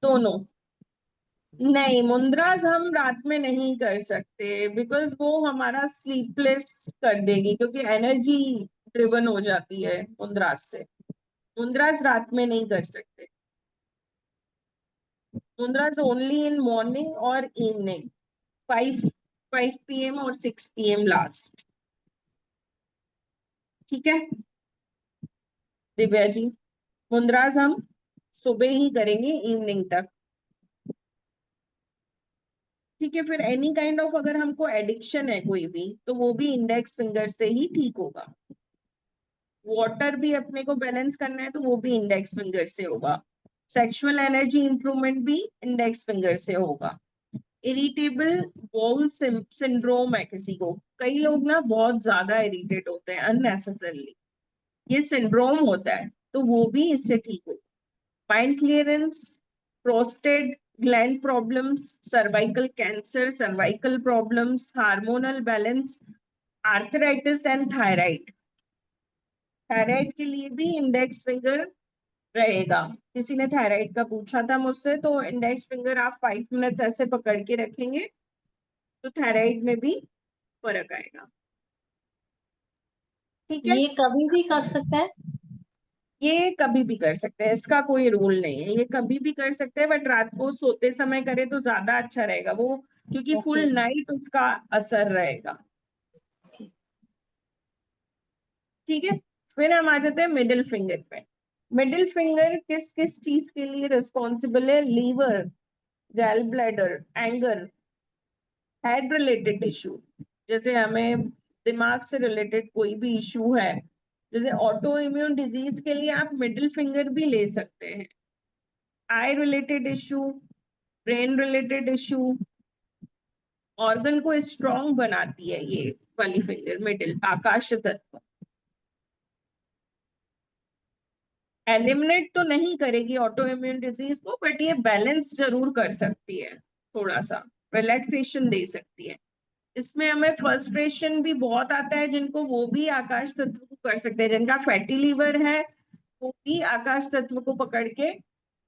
दोनों। नहीं, मुद्रास हम रात में नहीं कर सकते, बिकॉज वो हमारा स्लीपलेस कर देगी, क्योंकि एनर्जी ड्रिवन हो जाती है मुद्रास से। मुद्रास रात में नहीं कर सकते, मुद्रास ओनली इन मॉर्निंग और इवनिंग, 5 PM और 6 PM लास्ट। ठीक है दिव्या जी, मुद्रास हम सुबह ही करेंगे इवनिंग तक। ठीक है, फिर एनी काइंड ऑफ अगर हमको एडिक्शन है कोई भी, तो वो भी इंडेक्स फिंगर से ही ठीक होगा। वाटर भी अपने को बैलेंस करना है, तो वो भी इंडेक्स फिंगर से होगा। सेक्सुअल एनर्जी इंप्रूवमेंट भी इंडेक्स फिंगर से होगा। इरिटेबल बाउल सिंड्रोम है किसी को, कई लोग ना बहुत ज्यादा इरिटेट होते हैं अननेसेसरली, ये सिंड्रोम होता है, तो वो भी इससे ठीक होगा। Mind clearance, prostate gland problems, cervical cancer, cervical problems, hormonal balance, arthritis and thyroid. Thyroid के लिए भी इंडेक्स फिंगर रहेगा। किसी ने थायराइड का पूछा था मुझसे, तो इंडेक्स फिंगर आप 5 मिनट्स ऐसे पकड़ के रखेंगे तो थायराइड में भी फर्क आएगा। ठीक है, ये कभी भी कर सकते हैं। ये कभी भी कर सकते हैं, इसका कोई रूल नहीं है, ये कभी भी कर सकते हैं, बट रात को सोते समय करे तो ज्यादा अच्छा रहेगा वो, क्योंकि फुल ओके। नाइट उसका असर रहेगा। ठीक है, फिर हम आ जाते हैं मिडिल फिंगर पे। मिडिल फिंगर किस किस चीज के लिए रिस्पॉन्सिबल है? Liver, gall bladder, anger, head related issue, जैसे हमें दिमाग से रिलेटेड कोई भी इशू है, जैसे ऑटो इम्यून डिजीज के लिए आप मिडिल फिंगर भी ले सकते हैं। Eye related issue, brain related issue, organ को स्ट्रॉन्ग बनाती है ये वाली फिंगर मिडिल, आकाश तत्व। एलिमिनेट तो नहीं करेगी ऑटो इम्यून डिजीज को, बट ये बैलेंस जरूर कर सकती है, थोड़ा सा रिलैक्सेशन दे सकती है। इसमें हमें फ्रस्ट्रेशन भी बहुत आता है जिनको, वो भी आकाश तत्व को कर सकते हैं। जिनका फैटी लीवर है वो भी आकाश तत्व को पकड़ के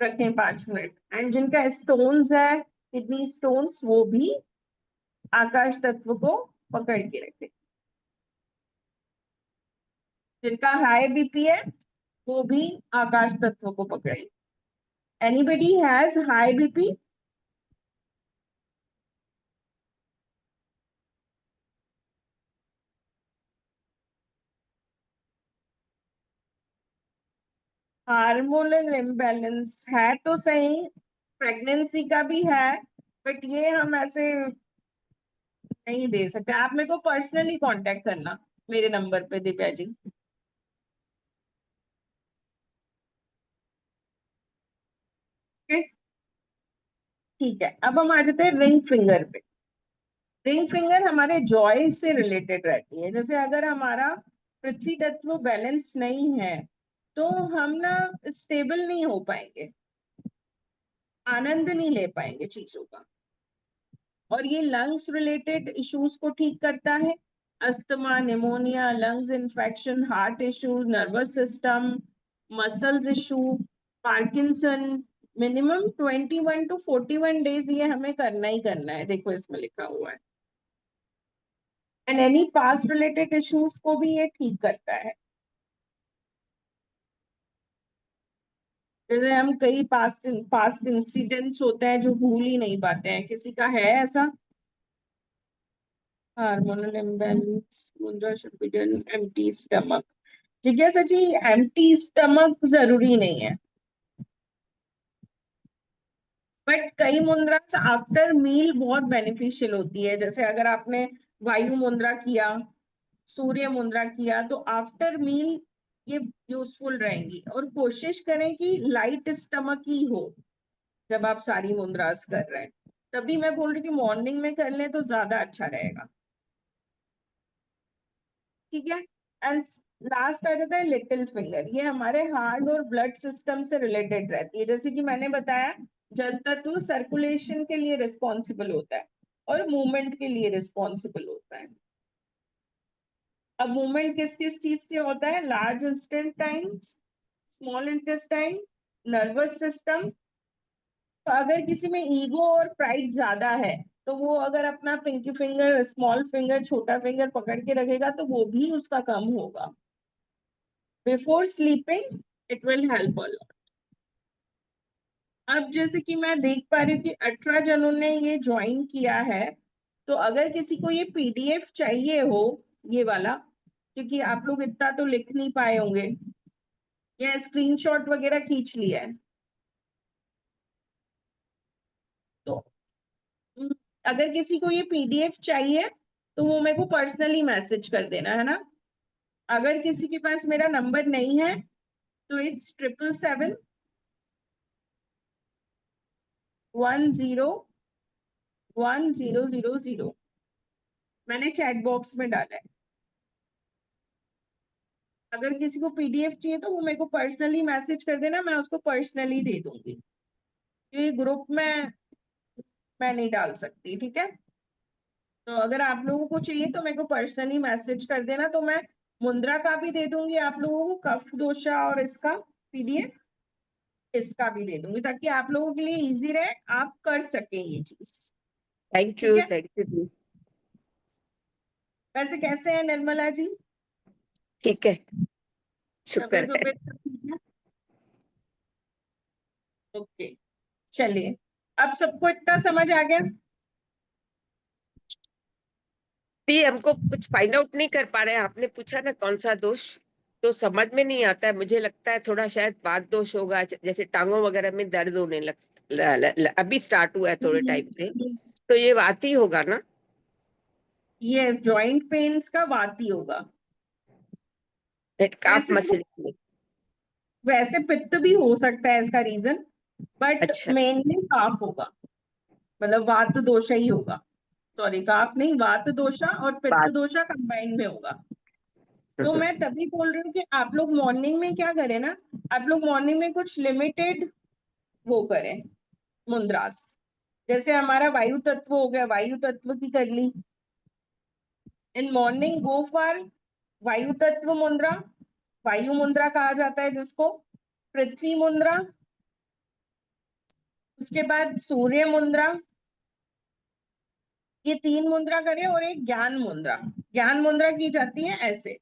रखें 5 मिनट, एंड जिनका स्टोन्स है, किडनी स्टोन्स, वो भी आकाश तत्व को पकड़ के रखें। जिनका हाई बीपी है वो भी आकाश तत्व को पकड़े। Anybody has high BP? Hormonal imbalance है तो सही, प्रेगनेंसी का भी है, बट ये हम ऐसे नहीं दे सकते। आप मेरे को पर्सनली कांटेक्ट करना मेरे नंबर पे दिव्या जी। Okay? ठीक है, अब हम आ जाते हैं रिंग फिंगर पे। रिंग फिंगर हमारे जॉय से रिलेटेड रहती है। जैसे अगर हमारा पृथ्वी तत्व बैलेंस नहीं है तो हम ना स्टेबल नहीं हो पाएंगे, आनंद नहीं ले पाएंगे चीजों का। और ये लंग्स रिलेटेड इश्यूज को ठीक करता है, asthma, pneumonia, lungs infection, heart issues, nervous system, muscles issue, Parkinson. Minimum 21 to 41 days ये हमें करना ही करना है, देखो इसमें लिखा हुआ है। And any past related issues को भी ये ठीक करता है। जैसे हम कई पास्ट इंसिडेंट्स होते हैं जो भूल ही नहीं पाते हैं, किसी का है ऐसा? हार्मोनल इम्बैलेंस, मुंजा शुपिडन, एम्प्टी स्टमक। जिज्ञासा जी, एम्प्टी स्टमक जरूरी नहीं है, बट कई मुद्रास आफ्टर मील बहुत बेनिफिशियल होती है। जैसे अगर आपने वायु मुद्रा किया, सूर्य मुद्रा किया, तो आफ्टर मील ये यूजफुल रहेंगी। और कोशिश करें कि लाइट स्टमक ही हो जब आप सारी मुद्रास कर रहे हैं। तभी मैं बोल रही हूँ कि मॉर्निंग में कर लें तो ज्यादा अच्छा रहेगा। ठीक है। एंड लास्ट आ जाता है लिटिल फिंगर। ये हमारे हार्ट और ब्लड सिस्टम से रिलेटेड रहती है। जैसे कि मैंने बताया, जल तत्व सर्कुलेशन के लिए रिस्पॉन्सिबल होता है और मूवमेंट के लिए रिस्पॉन्सिबल होता है। अब मूवमेंट किस किस चीज से होता है? Large intestine, small intestine, nervous system. तो अगर किसी में ईगो और प्राइड ज्यादा है तो वो अगर अपना पिंकी फिंगर, स्मॉल फिंगर, छोटा फिंगर पकड़ के रखेगा तो वो भी उसका कम होगा। Before sleeping it will help a lot. अब जैसे कि मैं देख पा रही हूँ कि 18 जनों ने ये ज्वाइन किया है, तो अगर किसी को ये पीडीएफ चाहिए हो, ये वाला, क्योंकि आप लोग इतना तो लिख नहीं पाए होंगे या स्क्रीनशॉट वगैरह खींच लिया है, तो अगर किसी को ये पीडीएफ चाहिए तो वो मेरे को पर्सनली मैसेज कर देना है ना। अगर किसी के पास मेरा नंबर नहीं है तो इट्स 777-101000। मैंने चैट बॉक्स में डाला है। अगर किसी को पीडीएफ चाहिए तो वो मेरे को पर्सनली मैसेज कर देना, मैं उसको पर्सनली दे दूंगी। ये ग्रुप में मैं नहीं डाल सकती, ठीक है। तो अगर आप लोगों को चाहिए तो मेरे को पर्सनली मैसेज कर देना, तो मैं मुद्रा का भी दे दूंगी आप लोगों को, कफ दोषा और इसका पीडीएफ इसका भी दे दूंगी, ताकि आप लोगों के लिए इजी रहे, आप कर सके ये चीज। थैंक ठीक यू, है। थैंक यू जी। वैसे कैसे हैं निर्मला जी? ठीक है, शुक्र तबीयत है। वबीयत सब ठीक है? ओके, चलिए, अब सबको इतना समझ आ गया? भी हमको कुछ फाइंड आउट नहीं कर पा रहे हैं। आपने पूछा ना कौन सा दोष, तो समझ में नहीं आता है। मुझे लगता है थोड़ा शायद वात दोष होगा, जैसे टांगों वगैरह में दर्द होने अभी स्टार्ट हुआ है थोड़े टाइम से, तो ये वात ही होगा ना? यस, जॉइंट पेन्स का वाती होगा। काफ वैसे तो, मसल में। वैसे पित्त भी हो सकता है इसका रीजन, बट अच्छा, मेनली काफ होगा, मतलब वात दोषा ही होगा। सॉरी, काफ नहीं, वात दोषा और पित्त बात। दोषा कंबाइंड में होगा। तो मैं तभी बोल रही हूँ कि आप लोग मॉर्निंग में क्या करें ना, आप लोग मॉर्निंग में कुछ लिमिटेड वो करें मुद्रास। जैसे हमारा वायु तत्व हो गया, वायु तत्व की कर ली। इन मॉर्निंग गो फॉर वायु तत्व मुद्रा, वायु मुद्रा कहा जाता है जिसको, पृथ्वी मुद्रा, उसके बाद सूर्य मुद्रा। ये 3 मुद्रा करें, और एक ज्ञान मुद्रा। ज्ञान मुद्रा की जाती है ऐसे,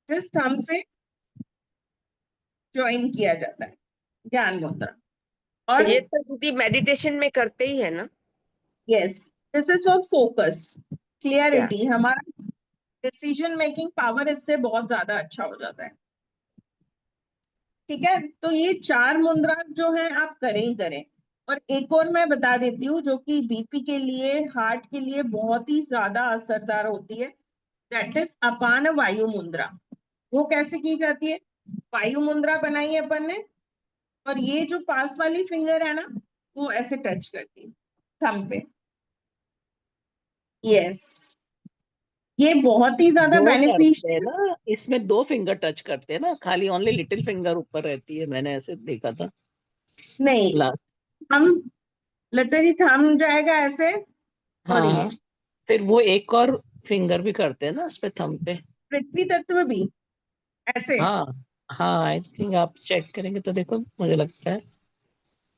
जिस थंब से ज्वाइन किया जाता है, ज्ञान मुद्रा। और ये तो दीदी मेडिटेशन में करते ही है ना? Yes, this is for focus, क्या? क्लियरिटी। हमारा डिसीजन मेकिंग पावर इससे बहुत ज्यादा अच्छा हो जाता है। ठीक है, तो ये 4 मुद्रा जो है आप करें ही करें। और एक और मैं बता देती हूँ जो कि बीपी के लिए, हार्ट के लिए बहुत ही ज्यादा असरदार होती है, दैट इज अपान वायु मुद्रा। वो कैसे की जाती है? वायु मुद्रा बनाई है अपन ने, और ये जो पास वाली फिंगर है ना, वो ऐसे टच करती हूँ थंब पे। यस, ये बहुत ही ज्यादा दो करते हैं बेनिफिशियल। ना, इसमें 2 फिंगर टच करते हैं ना, खाली ओनली लिटिल फिंगर ऊपर रहती है, मैंने ऐसे देखा था नहीं, लास्ट। हम लता जी थंब जाएगा ऐसे, और हाँ ये हाँ, फिर वो एक और फिंगर भी करते हैं ना उस पे, थंब पे। पृथ्वी तत्व भी ऐसे। हाँ हाँ, आई थिंक आप चेक करेंगे तो देखो, मुझे लगता है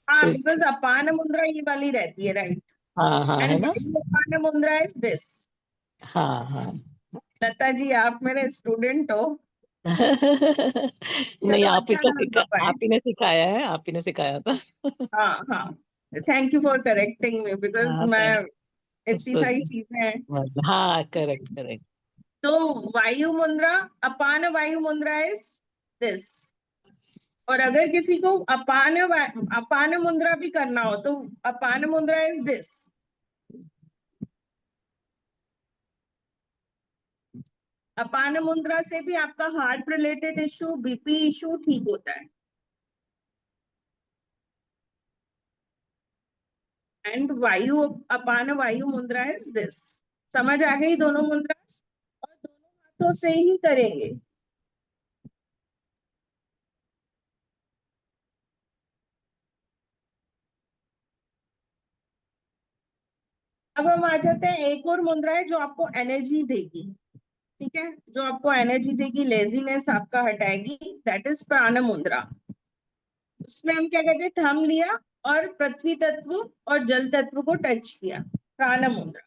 हाँ, पृथ्वी। बिकॉज अपान मुद्रा ये वाली रहती है, राइट। हाँ हाँ, है एंड ना। अपान मुद्रा इज दिस। हाँ हाँ। लता जी आप मेरे स्टूडेंट हो, नहीं, चलो आप ही अच्छा तो लगा पाए। आप ही ने सिखाया है, आप ही ने सिखाया था। हाँ हाँ, thank you for correcting me, because हाँ, मैं थैंक इतनी सारी चीजें हैं। हाँ, करेक्ट करेक्ट। तो वायु मुद्रा, अपान वायु मुद्रा इज दिस। और अगर किसी को अपान मुद्रा भी करना हो तो अपान मुद्रा इज दिस। अपान मुद्रा से भी आपका heart related issue, BP issue ठीक होता है। एंड वायु, अपान वायु मुद्रा इज दिस। समझ आ गई दोनों मुद्रा? और दोनों हाथों से ही करेंगे। अब हम आ जाते हैं, एक और मुद्रा है जो आपको एनर्जी देगी, ठीक है, जो आपको एनर्जी देगी, लेजीनेस आपका हटाएगी, दैट इज प्राण मुद्रा। उसमें हम क्या कहते हैं, थंब लिया और पृथ्वी तत्व और जल तत्व को टच किया, प्राण मुद्रा।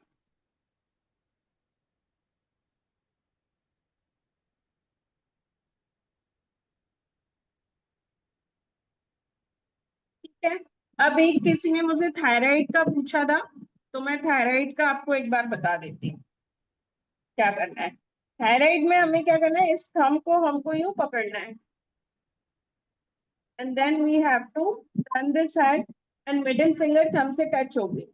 ठीक है। अब एक किसी ने मुझे थायराइड का पूछा था, तो मैं थायराइड का आपको एक बार बता देती हूँ क्या करना है। थायराइड में हमें क्या करना है, इस थंब को हमको यूं पकड़ना है, and then we have to turn this hand and middle finger thumb से टच होगी।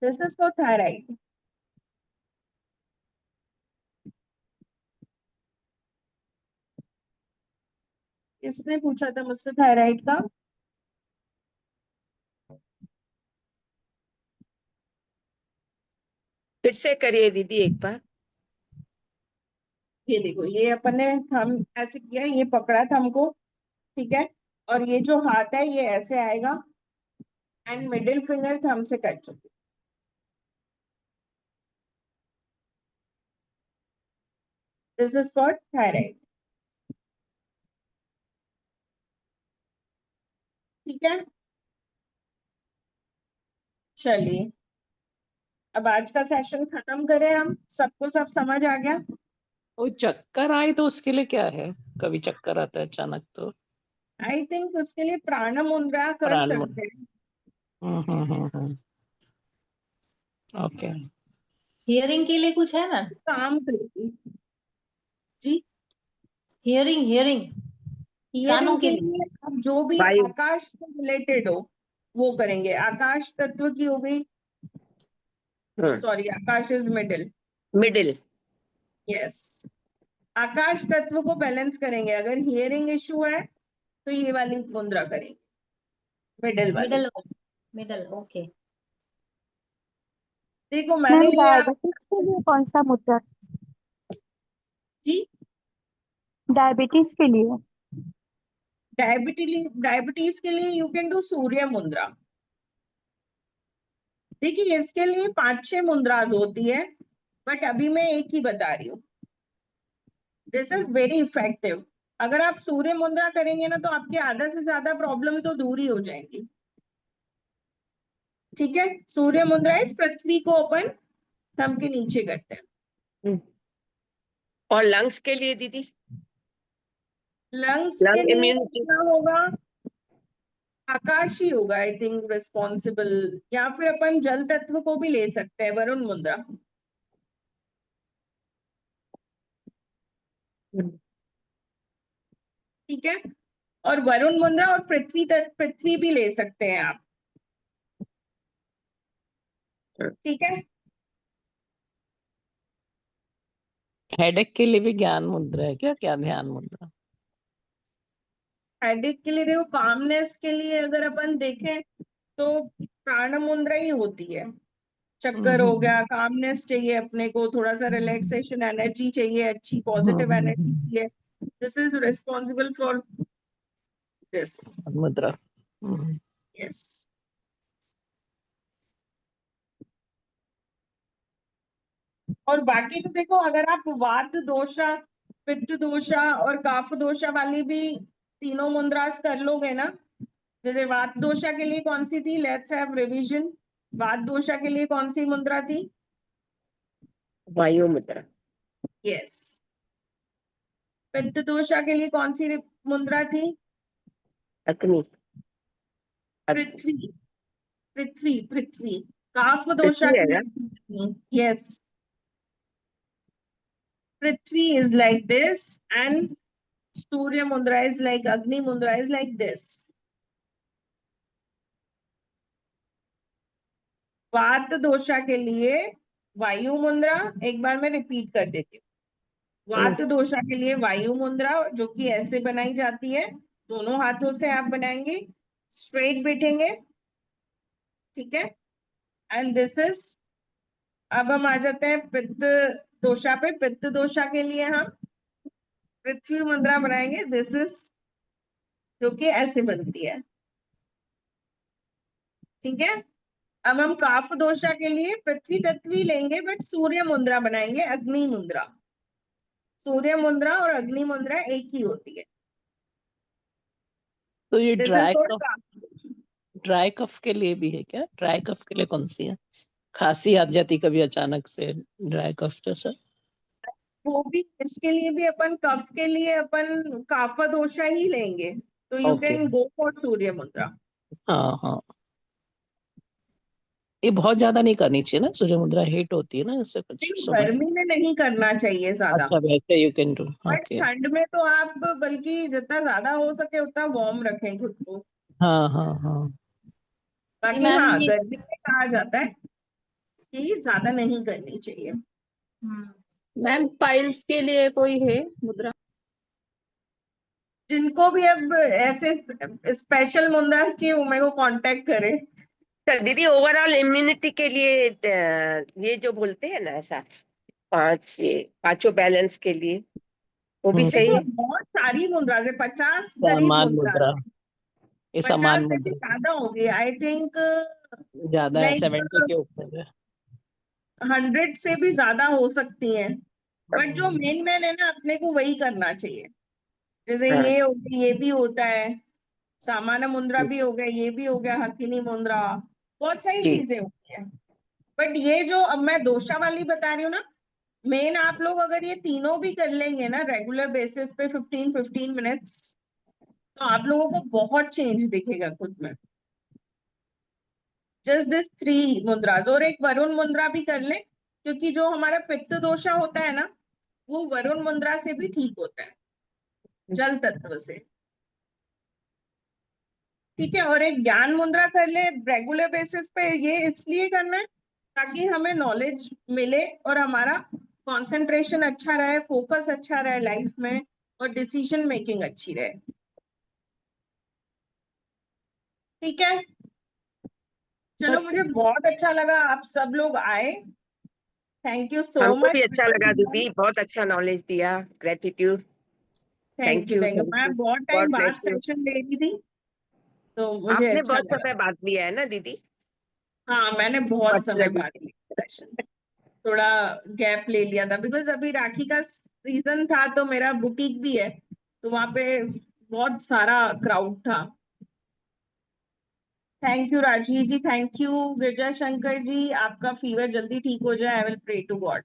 This is for thyroid। किसने पूछा था मुझसे थायराइड का? फिर से करिए दीदी एक बार। ये देखो, ये अपन ने थंब ऐसे किया, ये पकड़ा थंब को, ठीक है, और ये जो हाथ है ये ऐसे आएगा एंड मिडिल फिंगर थंब से टच होगी। दिस इज फॉर थायराइड, ठीक है। चलिए, अब आज का सेशन खत्म करें हम, सबको सब समझ आ गया? वो चक्कर आए तो उसके लिए क्या है, कभी चक्कर आता है अचानक तो। आई थिंक उसके लिए प्राण मुद्रा कर प्राण सकते हैं। ओके। हियरिंग के लिए कुछ है मैम? काम करेगी जी। हियरिंग हियरिंग हियरिंग कानों के के लिए। लिए आप जो भी वायु। आकाश से रिलेटेड हो वो करेंगे। आकाश तत्व की हो गई, sorry akash is middle, middle. Yes. आकाश तत्व को बैलेंस करेंगे। अगर हियरिंग इशू है तो ये वाली मुद्रा करेंगे, मिडिल वाली। Middle middle, okay. देखो मैंने मैम ये आप डायबिटीज के लिए कौन सा मुद्रा? जी, डायबिटीज के लिए डायबिटीज के लिए यू कैन डू सूर्य मुद्रा। देखिए इसके लिए 5-6 मुद्राज होती है, बट अभी मैं एक ही बता रही हूँ। This is very effective. अगर आप सूर्य मुद्रा करेंगे ना तो आपके आधा से ज्यादा प्रॉब्लम तो दूर ही हो जाएंगी, ठीक है। सूर्य मुद्रा इस पृथ्वी को अपन थंब के नीचे करते हैं। और लंग्स के लिए दीदी? लंग्स के लंग लिए इम्यूनिटी। क्या होगा, आकाश ही होगा आई थिंक रिस्पॉन्सिबल, या फिर अपन जल तत्व को भी ले सकते हैं, वरुण मुद्रा, ठीक है। और वरुण मुद्रा और पृथ्वी भी ले सकते हैं आप, ठीक है। हेडेक के लिए भी ज्ञान मुद्रा है क्या, क्या ध्यान मुद्रा? हेडेक के लिए देखो, कामनेस के लिए अगर अपन देखें तो प्राण मुद्रा ही होती है। चक्कर हो गया, कामनेस चाहिए अपने को, थोड़ा सा रिलैक्सेशन, एनर्जी चाहिए, अच्छी पॉजिटिव एनर्जी चाहिए। This is responsible for this. मुद्रा। यस। और बाकी तो देखो, अगर आप वात दोषा, पित्त दोषा और काफ दोषा वाली भी तीनों मुद्रास कर लोगे ना, जैसे वात दोषा के लिए कौन सी थी, लेट्स हैव रिवीजन। वात दोषा के लिए कौन सी मुद्रा थी? वायु मुद्रा। यस। पित्त दोषा के लिए कौन सी मुद्रा थी? अग्नि। पृथ्वी। पृथ्वी पृथ्वी। काफ दोषा पृथ्वी के है ना? लिए, yes, Prithvi is like this and Surya Mudra is like, Agni Mudra is like this. वात दोषा के लिए वायु मुद्रा, एक बार मैं रिपीट कर देती हूँ। वात दोषा के लिए वायु मुद्रा, जो कि ऐसे बनाई जाती है, दोनों हाथों से आप बनाएंगे, स्ट्रेट बैठेंगे, ठीक है। एंड दिस इज, अब हम आ जाते हैं पित्त दोषा पे। पित्त दोषा के लिए हम पृथ्वी मुद्रा बनाएंगे, दिस इज, जो कि ऐसे बनती है, ठीक है। अब हम काफ दोषा के लिए पृथ्वी तत्व ही लेंगे, बट सूर्य मुद्रा बनाएंगे, अग्नि मुद्रा। सूर्य मुद्रा और अग्नि मुद्रा एक ही होती है। तो ये this dry is for cough, cough. Dry cough के लिए भी है क्या? ड्राई कफ के लिए कौन सी है? खांसी आ जाती कभी अचानक से, ड्राई कफ जैसा। वो भी, इसके लिए भी अपन कफ के लिए अपन काफ दोषा ही लेंगे, तो you okay. Can go for surya mudra. हाँ हाँ, ये बहुत ज्यादा नहीं करनी चाहिए ना, सूर्य मुद्रा हिट होती है ना, इससे कुछ नहीं, सुबह। गर्मी में नहीं करना चाहिए ज्यादा, अच्छा, वैसे you can do. But okay. ठंड में तो आप बल्कि जितना ज्यादा हो सके उतना वार्म रखें खुद को। हाँ हाँ हाँ। बाकी मैम हाँ, ये गर्मी में कहा जाता है कि ज्यादा नहीं करनी चाहिए। मैम पाइल्स के लिए कोई है मुद्रा? जिनको भी अब ऐसे स्पेशल मुद्रा चाहिए, वो मेरे को कांटेक्ट करे। तो दीदी ओवरऑल इम्यूनिटी के लिए ये जो बोलते हैं ना, ऐसा ये पांचों बैलेंस के लिए, वो भी सही देखो, है। बहुत सारी मुद्रा से 50 करीब समान मुद्रा मुद्रा, से, ये 50 समान से भी मुद्रा ज्यादा होगी आई थिंक, ज्यादा है, लाइक 70 के ऊपर है। 100 से भी ज्यादा हो सकती है। बट जो मेन है ना, अपने को वही करना चाहिए। जैसे हाँ ये हो गया, ये भी होता है, सामान्य मुद्रा भी हो गया, ये भी हो गया, हकिनी मुद्रा, बहुत सारी जी। चीजें होती है। बट ये जो अब मैं दोषा वाली बता रही हूँ ना, मेन आप लोग अगर ये तीनों भी कर लेंगे ना रेगुलर बेसिस पे 15-15 मिनट्स, तो आप लोगों को बहुत चेंज दिखेगा खुद में। जस्ट दिस 3 मुद्राज, और एक वरुण मुद्रा भी कर ले, क्योंकि जो हमारा पित्त दोषा होता है ना, वो वरुण मुद्रा से भी ठीक होता है, जल तत्व से, ठीक है। और एक ज्ञान मुद्रा कर ले रेगुलर बेसिस पे। ये इसलिए करना है ताकि हमें नॉलेज मिले और हमारा कंसंट्रेशन अच्छा रहे, फोकस अच्छा रहे लाइफ में, और डिसीजन मेकिंग अच्छी रहे, ठीक है। चलो, मुझे बहुत अच्छा लगा आप सब लोग आए, थैंक यू सो हमको मच। भी अच्छा लगा दीदी, बहुत अच्छा नॉलेज दिया, gratitude. Thank thank you, you, thank you. Thank मैं यू। बहुत टाइम गॉड बाद ब्लेस यू। सेशन ले रही थी, तो मुझे आपने अच्छा बहुत लगा। समय बाद लिया है ना दीदी? हाँ, मैंने बहुत समय पर्सनली। बाद लिया सेशन, थोड़ा गैप ले लिया था, बिकॉज अभी राखी का सीजन था, तो मेरा बुटीक भी है, तो वहां पे बहुत सारा क्राउड था। Thank you Rajiv ji, thank you Girija Shankar ji, आपका फीवर जल्दी ठीक हो जाए, I will pray to God.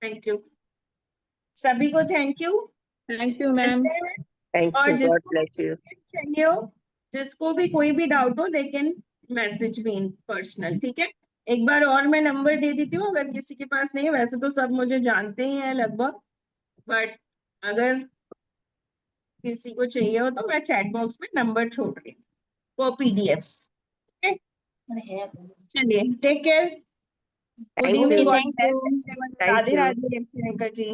Thank you सभी को, thank you. Thank you ma'am. Thank और यू, गॉड जिसको ब्लेस यू। चाहिए हो, जिसको भी कोई भी डाउट हो, they can message me in personal, ठीक है। एक बार और मैं नंबर दे देती हूँ, अगर किसी के पास नहीं है, वैसे तो सब मुझे जानते ही हैं लगभग, बट अगर किसी को चाहिए हो तो मैं चैट बॉक्स में नंबर छोड़ रही हूँ फॉर पीडीएफ्स, ओके। चलिए, take care, good thank evening, you. God thank bless you. Everyone, thank Radhe you. Radhe Priyanka ji.